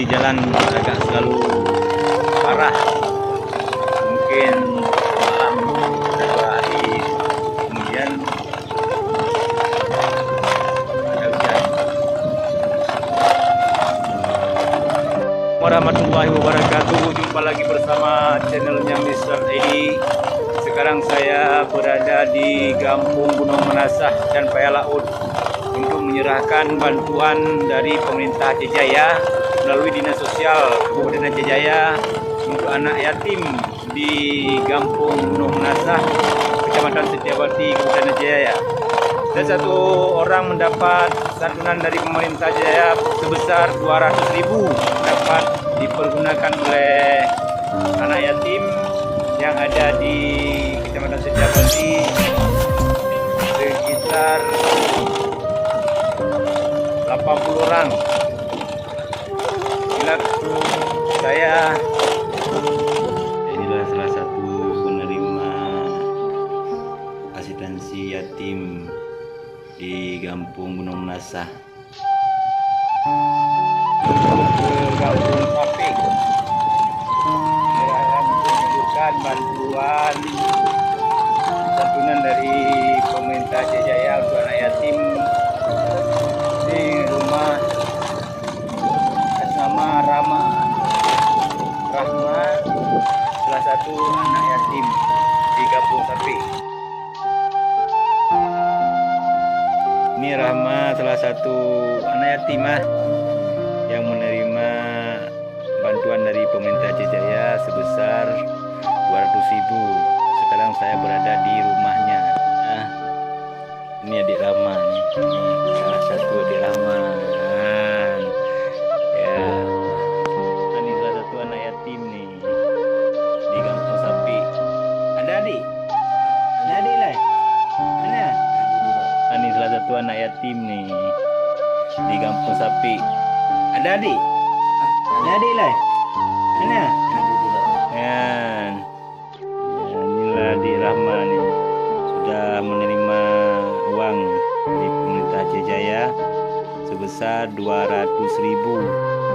ini jalan agak selalu parah. Mungkin malam beberapa hari kemudian ada hujan. Warahmatullahi wabarakatuh. Jumpa lagi bersama channelnya Mr. Edi. Sekarang saya berada di Gampung Gunung Menasah dan Payalaut untuk menyerahkan bantuan dari pemerintah Aceh Jaya melalui Dinas Sosial Kabupaten Aceh Jaya untuk anak yatim di Gampung Gunung Menasah, Kecamatan Setiabati, Kabupaten Aceh Jaya. Dan satu orang mendapat santunan dari pemerintah Aceh Jaya sebesar 200.000 dapat dipergunakan oleh anak yatim yang ada di Kecamatan Setiabati sekitar 80 orang. Inilah salah satu penerima asistensi yatim di Gampung Gunung Menasah. Gampung Sapi menyalurkan bantuan santunan dari pemerintah Aceh Jaya untuk anak yatim di rumah atas nama Rahma, salah satu anak yatim di Gampung Sapi. Ini Rahma, salah satu anak yatim yang menerima bantuan dari pemerintah Aceh Jaya sebesar 200.000. Sekarang saya berada di rumahnya. Nah, ini adik Rahma nih. Salah satu adik Rahma. Ya. Ini salah satu anak yatim nih di Gampung Sapi. Ada adik? Ada adik lah? Mana? Ini salah satu anak yatim nih di Gampung Sapi. Ada adik? Ada adik lah? Mana? Ya. Inilah adik Rahma nih. Sudah menerima uang dari pemerintah Aceh Jaya sebesar 200.000